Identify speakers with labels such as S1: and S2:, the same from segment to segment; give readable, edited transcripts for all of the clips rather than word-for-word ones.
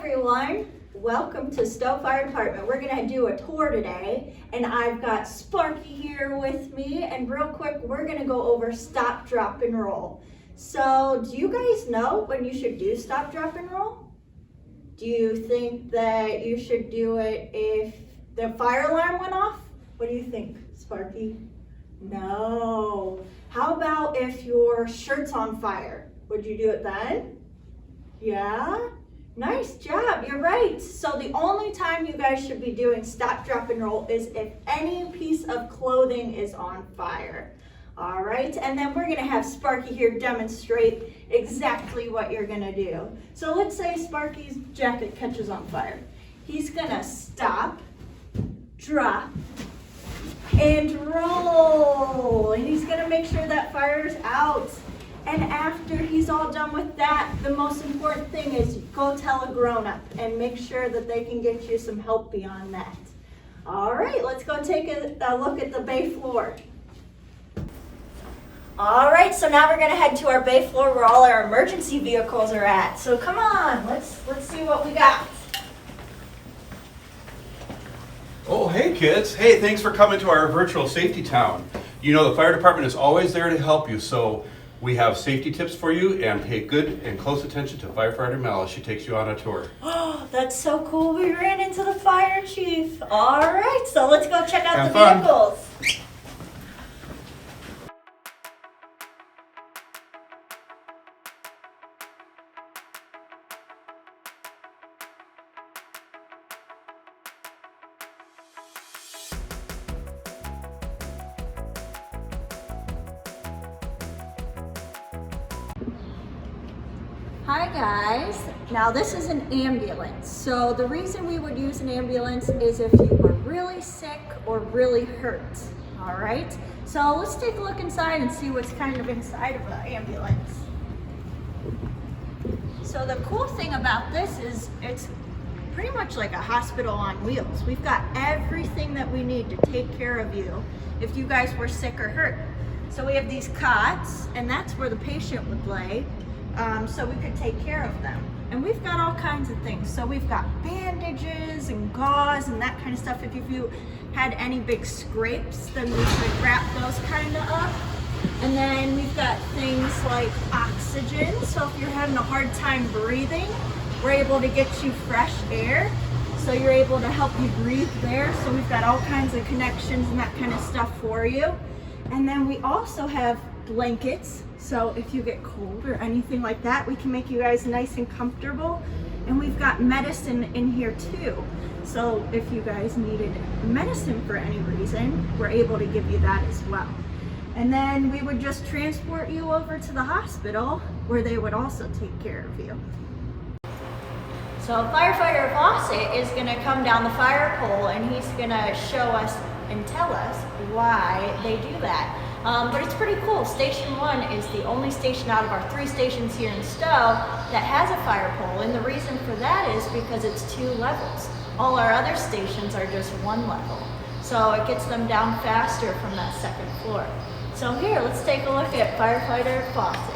S1: everyone, welcome to Stowe Fire Department. We're going to do a tour today, and I've got Sparky here with me, and real quick we're going to go over stop, drop, and roll. So do you guys know when you should do stop, drop, and roll? Do you think that you should do it if the fire alarm went off? What do you think, Sparky? No. How about if your shirt's on fire? Would you do it then? Yeah? Nice job, you're right. So the only time you guys should be doing stop, drop, and roll is if any piece of clothing is on fire. All right, and then we're gonna have Sparky here demonstrate exactly what you're gonna do. So let's say Sparky's jacket catches on fire. He's gonna stop, drop, and roll. And he's gonna make sure that fire's out. And after he's all done with that, the most important thing is go tell a grown-up and make sure that they can get you some help beyond that. All right, let's go take a look at the bay floor. All right, so now we're gonna head to our bay floor where all our emergency vehicles are at. So come on, let's see what we got.
S2: Oh, hey kids. Hey, thanks for coming to our virtual safety town. You know the fire department is always there to help you, so we have safety tips for you, and pay good and close attention to firefighter Mel as she takes you on a tour.
S1: Oh, that's so cool. We ran into the fire chief. All right, so let's go check out
S2: Have
S1: the
S2: fun.
S1: vehicles. Hi guys, now this is an ambulance. So the reason we would use an ambulance is if you were really sick or really hurt, all right? So let's take a look inside and see what's kind of inside of an ambulance. So the cool thing about this is it's pretty much like a hospital on wheels. We've got everything that we need to take care of you if you guys were sick or hurt. So we have these cots, and that's where the patient would lay. So we could take care of them. And we've got all kinds of things. So we've got bandages and gauze and that kind of stuff. If you had any big scrapes, then we could wrap those kind of up. And then we've got things like oxygen. So if you're having a hard time breathing, we're able to get you fresh air. So you're able to help you breathe there. So we've got all kinds of connections and that kind of stuff for you. And then we also have blankets. So if you get cold or anything like that, we can make you guys nice and comfortable. And we've got medicine in here too. So if you guys needed medicine for any reason, we're able to give you that as well. And then we would just transport you over to the hospital where they would also take care of you. So firefighter Fawcett is gonna come down the fire pole and he's gonna show us and tell us why they do that. But it's pretty cool. Station 1 is the only station out of our 3 stations here in Stowe that has a fire pole, and the reason for that is because it's 2 levels. All our other stations are just 1 level. So it gets them down faster from that 2nd floor. So here, let's take a look at firefighter Fawcett.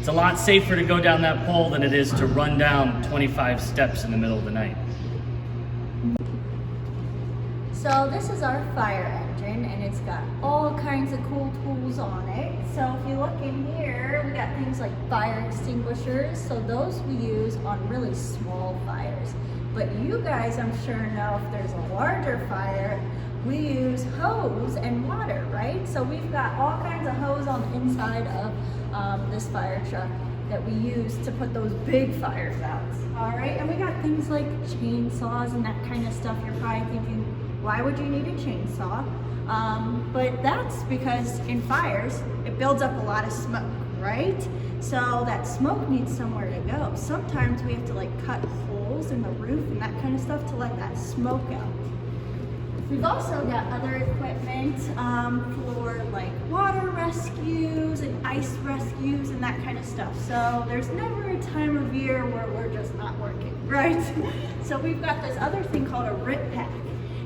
S3: It's a lot safer to go down that pole than it is to run down 25 steps in the middle of the night.
S1: So this is our fire engine, and it's got all kinds of cool tools on it. So if you look in here, we got things like fire extinguishers. So those we use on really small fires. But you guys, I'm sure, know if there's a larger fire, we use hose and water, right? So we've got all kinds of hose on the inside of this fire truck that we use to put those big fires out. All right, and we got things like chainsaws and that kind of stuff. You're probably thinking, why would you need a chainsaw? But that's because in fires, it builds up a lot of smoke, right? So that smoke needs somewhere to go. Sometimes we have to like cut holes in the roof and that kind of stuff to let that smoke out. We've also got other equipment for like water rescues and ice rescues and that kind of stuff. So there's never a time of year where we're just not working, right? So we've got this other thing called a RIT pack.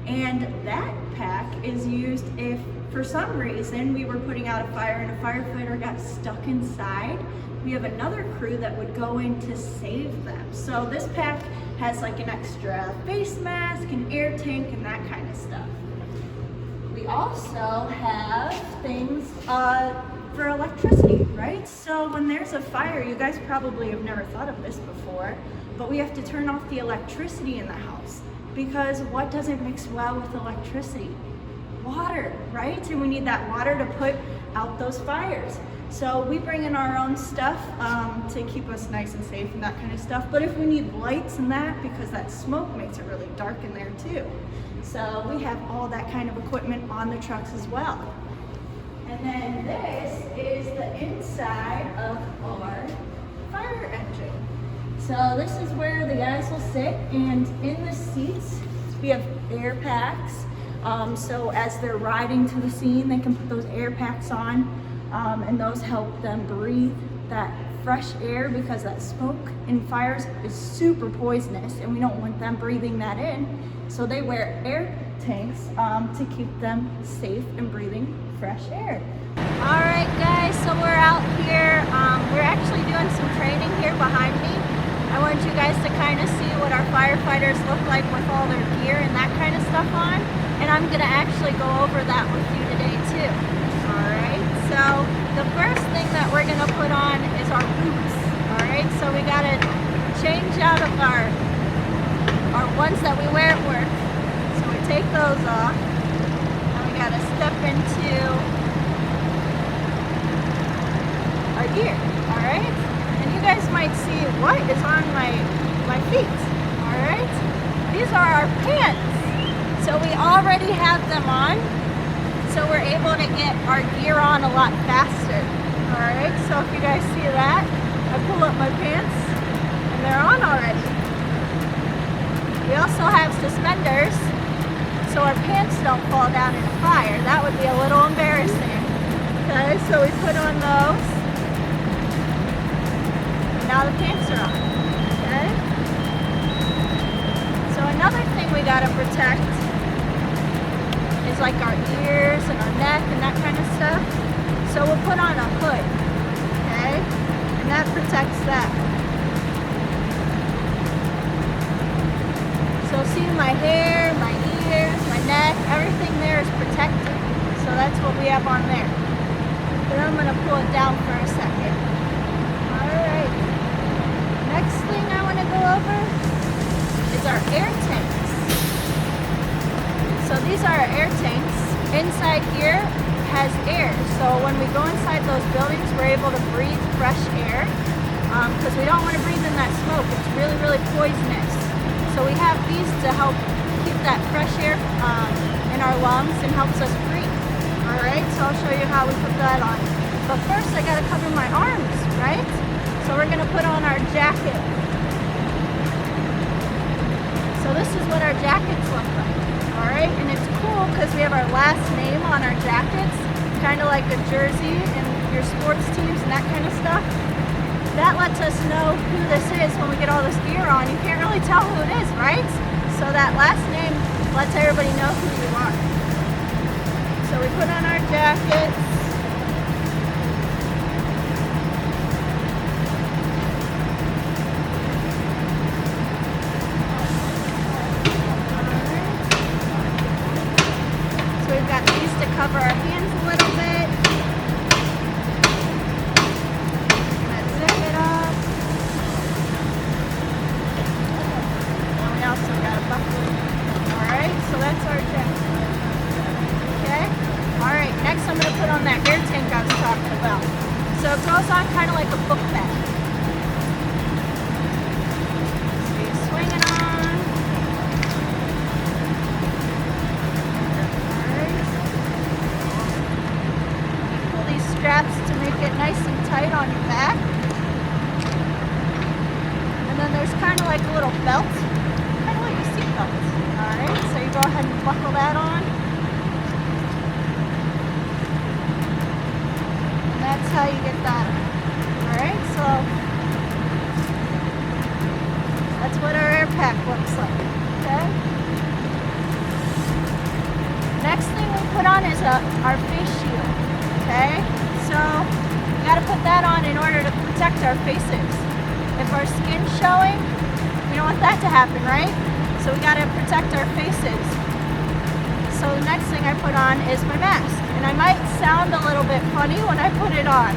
S1: And that pack is used if for some reason we were putting out a fire and a firefighter got stuck inside, we have another crew that would go in to save them. So this pack has like an extra face mask, an air tank, and that kind of stuff. We also have things for electricity, right? So when there's a fire, you guys probably have never thought of this before, but we have to turn off the electricity in the house because what doesn't mix well with electricity? Water, right? And we need that water to put out those fires. So we bring in our own stuff to keep us nice and safe and that kind of stuff. But if we need lights and that, because that smoke makes it really dark in there too. So we have all that kind of equipment on the trucks as well. And then this is the inside of our fire engine. So this is where the guys will sit, and in the seats we have air packs. So as they're riding to the scene, they can put those air packs on, and those help them breathe that fresh air because that smoke in fires is super poisonous and we don't want them breathing that in. So they wear air tanks to keep them safe and breathing fresh air. All right, guys, so we're out here. We're actually doing some training here behind me. I want you guys to kind of see what our firefighters look like with all their gear and that kind of stuff on. And I'm gonna actually go over that with you today too. All right, so the first thing that we're gonna put on is our boots. All right, so we gotta change out of our ones that we wear at work. So we take those off, and we gotta step into our gear. All right, and you guys might see what is on my feet. All right, these are our pants. So we already have them on, so we're able to get our gear on a lot faster. All right, so if you guys see that, I pull up my pants and they're on already. We also have suspenders, so our pants don't fall down in a fire. That would be a little embarrassing. Okay, so we put on those, and now the pants are on. Okay. So another thing we gotta protect is like our ears and our neck and that kind of stuff. So we'll put on a hood, okay? And that protects that. So see my hair, my ears, my neck, everything there is protected. So that's what we have on there. Then I'm gonna pull it down for a second. All right. Next thing I wanna go over is our air tanks. So these are our air tanks. Inside here has air. So when we go inside those buildings, we're able to breathe fresh air because we don't want to breathe in that smoke. It's really, really poisonous. So we have these to help keep that fresh air in our lungs and helps us breathe. All right, so I'll show you how we put that on. But first I gotta cover my arms, right? So we're gonna put on our jacket. So this is what our jackets look like. All right, and it's cool because we have our last name on our jackets, kind of like a jersey and your sports teams and that kind of stuff. That lets us know who this is when we get all this gear on. You can't really tell who it is, right? So that last name lets everybody know who you are. So we put on our jackets. Cover our hands a little bit. Let's zip it up. And we also got a buckle. Alright, so that's our jacket. Okay? Alright, next I'm going to put on that air tank I was talking about. So it goes on kind of like a book bag. So you swing it on. Straps to make it nice and tight on your back. And then there's kind of like a little belt, kind of like a seat belt. Alright, so you go ahead and buckle that on. And that's how you get that on. Alright, so that's what our air pack looks like. Okay? Next thing we put on is our face shield, okay? So we gotta put that on in order to protect our faces. If our skin's showing, we don't want that to happen, right? So we gotta protect our faces. So the next thing I put on is my mask. And I might sound a little bit funny when I put it on.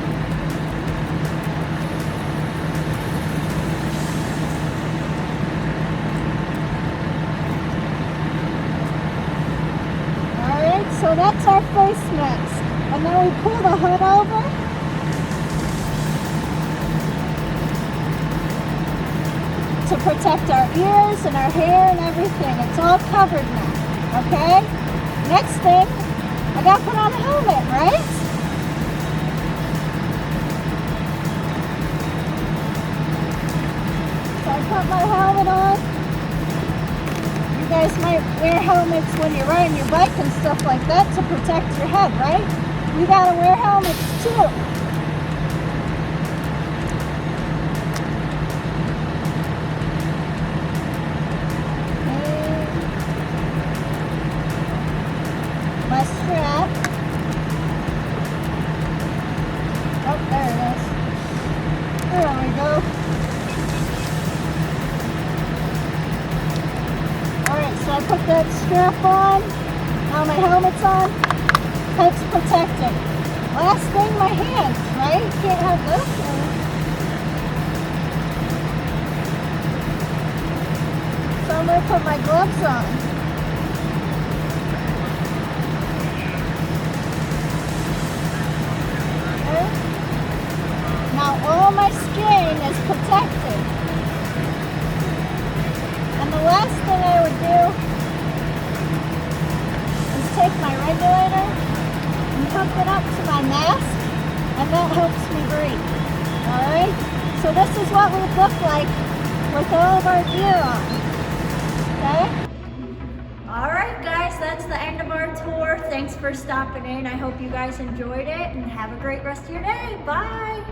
S1: Alright, so that's our face mask. And then we pull the hood over. To protect our ears and our hair and everything. It's all covered now, okay? Next thing, I gotta put on a helmet, right? So I put my helmet on. You guys might wear helmets when you're riding your bike and stuff like that to protect your head, right? We gotta wear helmets too. My strap. Oh, there it is. There we go. Alright, so I put that strap on. Now my helmet's on. Head's protected. Last thing, my hands, right? Can't have this. So I'm going to put my gloves on. Now all my skin is protected. And the last thing I would do is take my regulator and hook it up to my mask, and that helps me breathe. Alright? So this is what we look like with all of our gear on. Okay? Alright guys, that's the end of our tour. Thanks for stopping in. I hope you guys enjoyed it and have a great rest of your day. Bye!